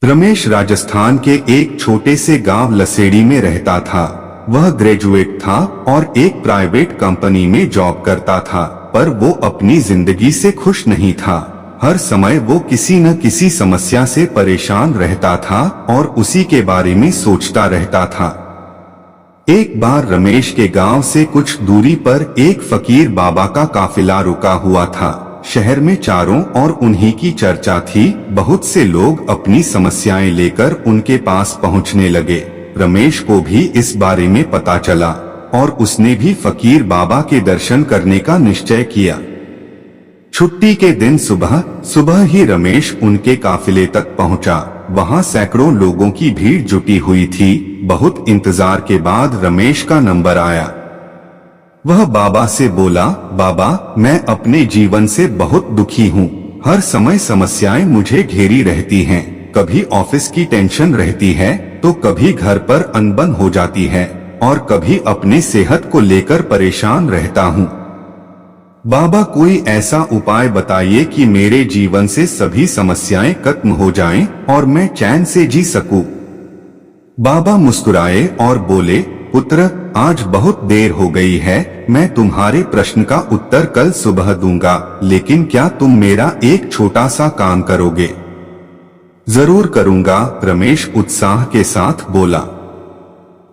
रमेश राजस्थान के एक छोटे से गांव लसेड़ी में रहता था। वह ग्रेजुएट था और एक प्राइवेट कंपनी में जॉब करता था, पर वो अपनी जिंदगी से खुश नहीं था। हर समय वो किसी न किसी समस्या से परेशान रहता था और उसी के बारे में सोचता रहता था। एक बार रमेश के गांव से कुछ दूरी पर एक फकीर बाबा का काफिला रुका हुआ था। शहर में चारों ओर उन्हीं की चर्चा थी। बहुत से लोग अपनी समस्याएं लेकर उनके पास पहुंचने लगे। रमेश को भी इस बारे में पता चला और उसने भी फकीर बाबा के दर्शन करने का निश्चय किया। छुट्टी के दिन सुबह ही रमेश उनके काफिले तक पहुंचा। वहां सैकड़ों लोगों की भीड़ जुटी हुई थी। बहुत इंतजार के बाद रमेश का नंबर आया। वह बाबा से बोला, बाबा, मैं अपने जीवन से बहुत दुखी हूँ। हर समय समस्याएं मुझे घेरी रहती हैं। कभी ऑफिस की टेंशन रहती है तो कभी घर पर अनबन हो जाती है और कभी अपनी सेहत को लेकर परेशान रहता हूँ। बाबा, कोई ऐसा उपाय बताइए कि मेरे जीवन से सभी समस्याएं खत्म हो जाएं और मैं चैन से जी सकूं। बाबा मुस्कुराए और बोले, पुत्र, आज बहुत देर हो गई है। मैं तुम्हारे प्रश्न का उत्तर कल सुबह दूंगा, लेकिन क्या तुम मेरा एक छोटा सा काम करोगे? जरूर करूंगा, रमेश उत्साह के साथ बोला।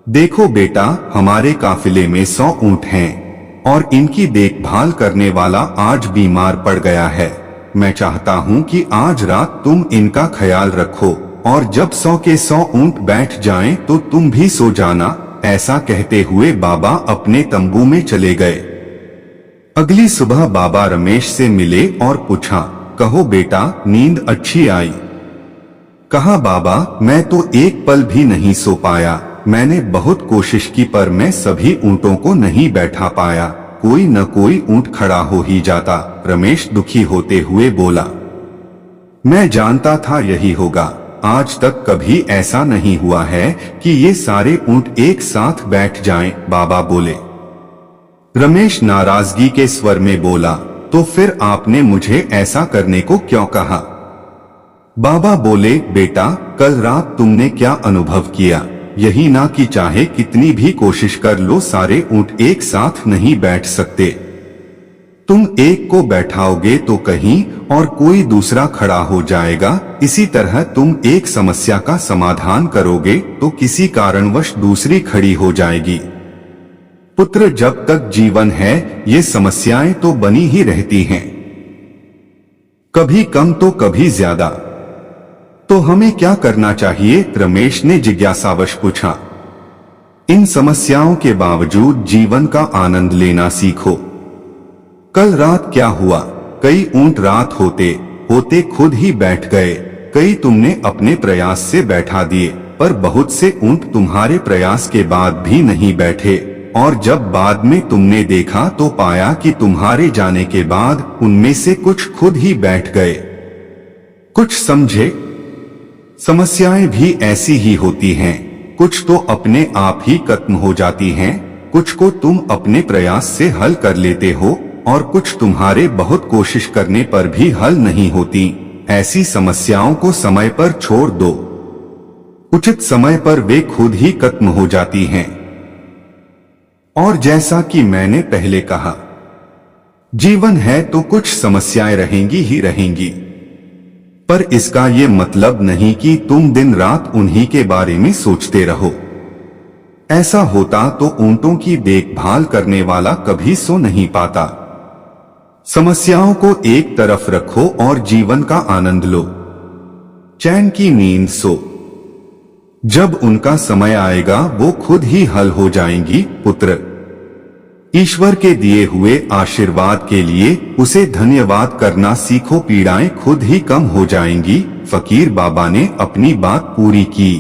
देखो बेटा, हमारे काफिले में 100 ऊंट हैं और इनकी देखभाल करने वाला आज बीमार पड़ गया है। मैं चाहता हूं कि आज रात तुम इनका ख्याल रखो और जब 100 के 100 ऊंट बैठ जाएं तो तुम भी सो जाना। ऐसा कहते हुए बाबा अपने तंबू में चले गए। अगली सुबह बाबा रमेश से मिले और पूछा, कहो बेटा, नींद अच्छी आई? कहा, बाबा, मैं तो एक पल भी नहीं सो पाया। मैंने बहुत कोशिश की पर मैं सभी ऊंटों को नहीं बैठा पाया। कोई न कोई ऊंट खड़ा हो ही जाता। रमेश दुखी होते हुए बोला, मैं जानता था यही होगा। आज तक कभी ऐसा नहीं हुआ है कि ये सारे ऊंट एक साथ बैठ जाएं, बाबा बोले। रमेश नाराजगी के स्वर में बोला, तो फिर आपने मुझे ऐसा करने को क्यों कहा? बाबा बोले, बेटा, कल रात तुमने क्या अनुभव किया? यही ना कि चाहे कितनी भी कोशिश कर लो, सारे ऊंट एक साथ नहीं बैठ सकते। तुम एक को बैठाओगे तो कहीं और कोई दूसरा खड़ा हो जाएगा। इसी तरह तुम एक समस्या का समाधान करोगे तो किसी कारणवश दूसरी खड़ी हो जाएगी। पुत्र, जब तक जीवन है ये समस्याएं तो बनी ही रहती हैं, कभी कम तो कभी ज्यादा। तो हमें क्या करना चाहिए? रमेश ने जिज्ञासावश पूछा। इन समस्याओं के बावजूद जीवन का आनंद लेना सीखो। कल रात क्या हुआ? कई ऊंट रात होते होते खुद ही बैठ गए। कई तुमने अपने प्रयास से बैठा दिए, पर बहुत से ऊंट तुम्हारे प्रयास के बाद भी नहीं बैठे और जब बाद में तुमने देखा तो पाया कि तुम्हारे जाने के बाद उनमें से कुछ खुद ही बैठ गए। कुछ समझे? समस्याएं भी ऐसी ही होती हैं। कुछ तो अपने आप ही खत्म हो जाती हैं, कुछ को तुम अपने प्रयास से हल कर लेते हो और कुछ तुम्हारे बहुत कोशिश करने पर भी हल नहीं होती। ऐसी समस्याओं को समय पर छोड़ दो। उचित समय पर वे खुद ही खत्म हो जाती हैं। और जैसा कि मैंने पहले कहा, जीवन है तो कुछ समस्याएं रहेंगी ही रहेंगी, पर इसका ये मतलब नहीं कि तुम दिन रात उन्हीं के बारे में सोचते रहो। ऐसा होता तो ऊंटों की देखभाल करने वाला कभी सो नहीं पाता। समस्याओं को एक तरफ रखो और जीवन का आनंद लो। चैन की नींद सो। जब उनका समय आएगा वो खुद ही हल हो जाएंगी। पुत्र, ईश्वर के दिए हुए आशीर्वाद के लिए उसे धन्यवाद करना सीखो। पीड़ाएं खुद ही कम हो जाएंगी। फकीर बाबा ने अपनी बात पूरी की।